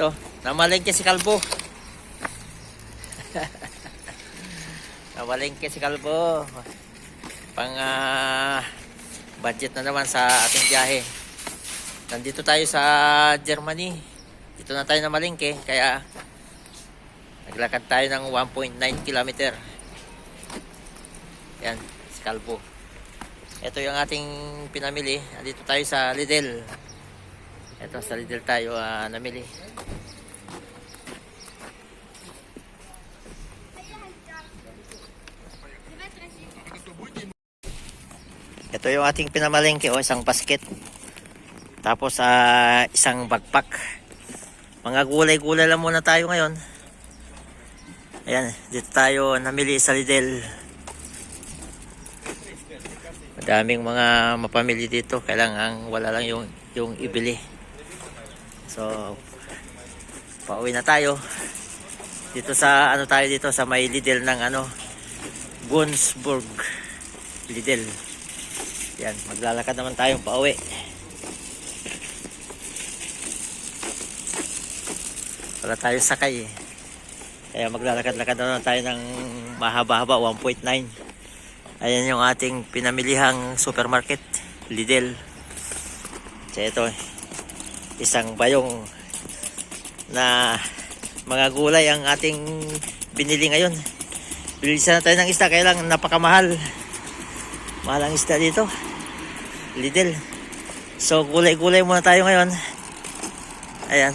Ito, namalengke si Kalbo. Namalengke si Kalbo. Pang budget na naman sa ating biyahe. Nandito tayo sa Germany. Dito na tayo namalengke. Kaya naglakad tayo ng 1.9 kilometer. Yan, si Kalbo. Ito yung ating pinamili. Nandito tayo sa Lidl. Ito, sa Lidl tayo namili. Ito yung ating pinamalengke, isang basket. Tapos isang backpack. Mga gulay-gulay lang muna tayo ngayon. Ayan, dito tayo namili sa Lidl. Madaming mga mapamili dito. Kailangan wala lang yung ibili. So, pauwi na tayo. Dito sa tayo dito sa may Lidl ng Günzburg Lidl. Yan, maglalakad naman tayong pauwi. Wala tayong sakay eh. Kaya maglalakad-lakad naman tayo ng mahaba-haba, 1.9. Ayan yung ating pinamilihang supermarket, Lidl. So ito, isang bayong na mga gulay ang ating binili ngayon. Bilisan na tayo ng isda, kailang napakamahal. Mahal ang isda dito, Lidl. So gulay-gulay muna tayo ngayon. Ayan.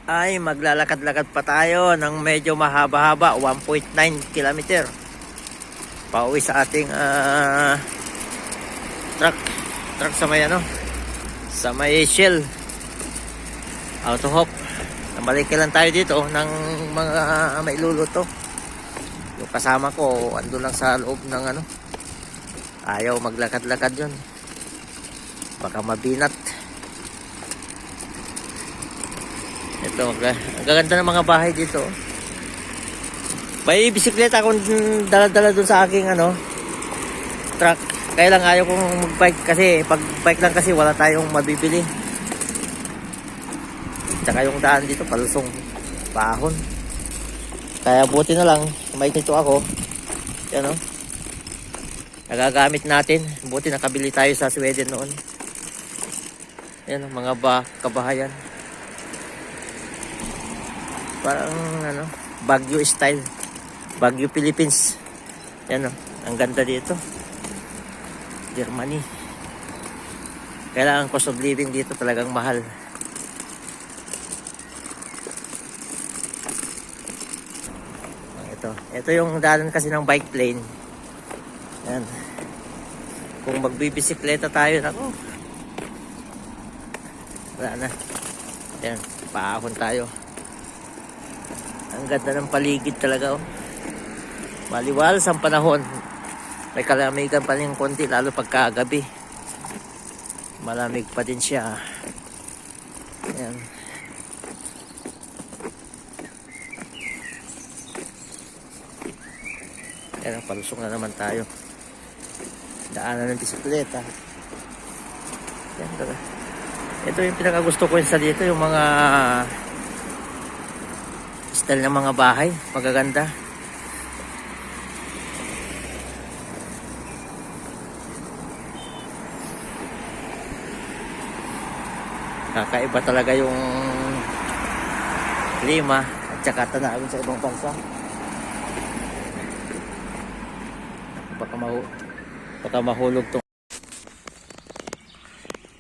Ay maglalakad-lakad pa tayo ng medyo mahaba-haba, 1.9 kilometer. Pauwi sa ating truck sa may sa may Shell Auto Hop. Namalengke lang tayo dito ng mga mailuluto. Yung kasama ko ando lang sa loob ng ayaw maglakad-lakad yun, baka mabinat. Ito, ang gaganda ng mga bahay dito. May bisikleta akong dala-dala dun sa aking truck. Kaya lang ayaw kong mag-bike kasi pag bike lang kasi wala tayong mabibili. Tsaka yung daan dito palusong pahon. Kaya buti na lang may nito ako. Yan nagagamit natin. Buti nakabili tayo sa Sweden noon. Yan mga kabahayan. Parang Baguio style, Baguio Philippines. Yan ang ganda dito, Germany. Kailangan cost of living dito talagang mahal. Ito yung daanan kasi ng bike lane. Yan. Kung magbibisikleta tayo, wala na. Yan, paahon tayo. Ang ganda ng paligid talaga maliwalas ang panahon. May kalamigan pa rin konti, lalo pagkagabi malamig pa din siya. Ayan. Ayan, palusong na naman tayo. Daanan ng bisikleta. Ayan, ito yung pinakagusto ko sa dito, yung mga style ng mga bahay, magaganda. Kakaiba talaga yung klima at saka tanawin sa ibang bansa. Baka mahulog tong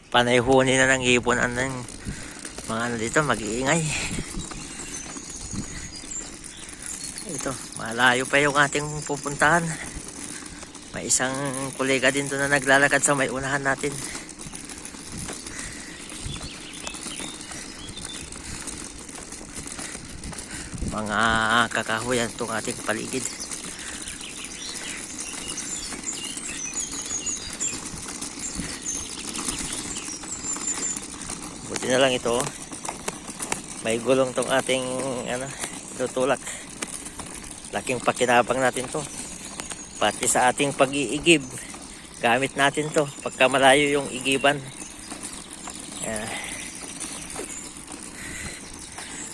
panayhuni na ng ibon. Mga dito mag-iingay. Ito, malayo pa yung ating pupuntahan. May isang kolega din doon na naglalakad sa may unahan natin. Mga kakahuyan itong ating paligid. Buti na lang ito. May gulong tong ating tutulak. Laking pakinabang natin to. Pati sa ating pag-iigib gamit natin to pagka malayo yung igiban. Ayan.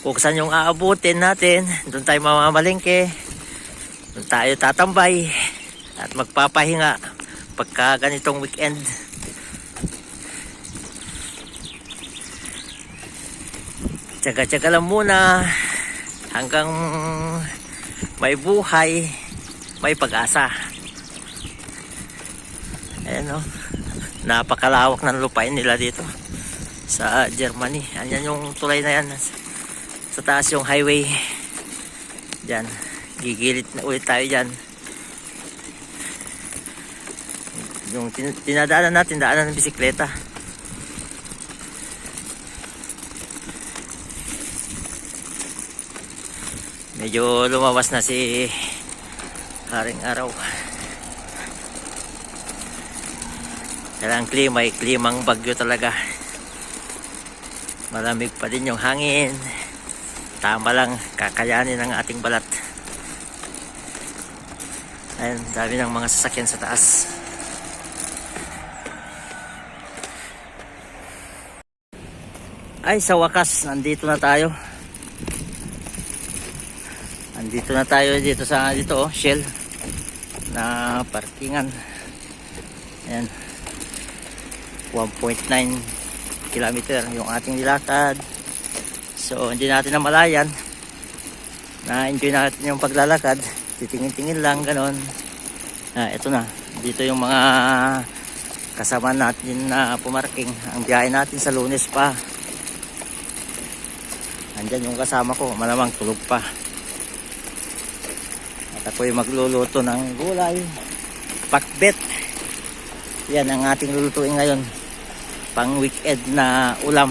Kung saan yung aabutin natin, doon tayo mamamalengke, doon tayo tatambay at magpapahinga pagka ganitong weekend. Tsaga-tsaga lang muna hanggang may buhay, may pag-asa. Ayan o, napakalawak ng lupain nila dito sa Germany. Ayan yung tulay na yan, sa taas yung highway. Diyan, gigilid na ulit tayo dyan. Yung tinadaanan natin, daanan ng bisikleta. Medyo lumawas na si Haring Araw. Kailangan klima, klimang bagyo talaga. Malamig pa din yung hangin. Tama lang, kakayanin ng ating balat. Ayun, dami ng mga sasakyan sa taas. Ay, sa wakas, nandito na tayo. Andito na tayo dito sa Shell na parkingan. Ayan, 1.9 kilometer yung ating nilakad. So hindi natin namalayan, na enjoy natin yung paglalakad, titingin-tingin lang ganon. Ito na, dito yung mga kasama natin na pumarking. Ang biyahe natin sa Lunes pa. Andyan yung kasama ko, malamang tulog pa. At ako'y magluluto ng gulay, pakbet. Yan ang ating lulutuin ngayon, pang weekend na ulam.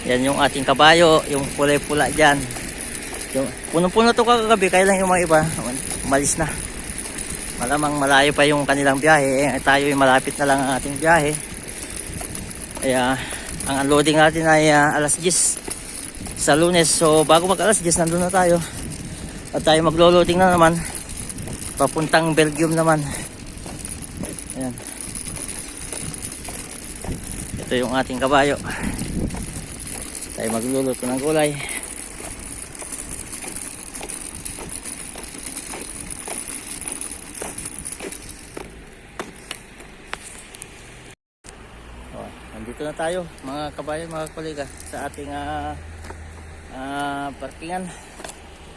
Yan yung ating kabayo, yung kulay-pula dyan. Yung punong-puno to kagabi, kaya lang yung mga iba umalis na. Malamang malayo pa yung kanilang biyahe. Tayo yung malapit na lang ang ating biyahe. Kaya ang unloading natin ay alas 10 sa Lunes. So bago mag alas 10 nandun na tayo. At tayo maglo-loading na naman papuntang Belgium naman. Ayan. Ito yung ating kabayo. Tayo magluluto ng gulay. Nandito na tayo mga kabayan, mga kolega, sa ating parkingan.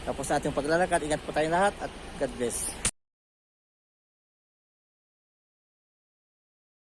Tapos sa ating paglalakad, ingat po tayo lahat at God bless.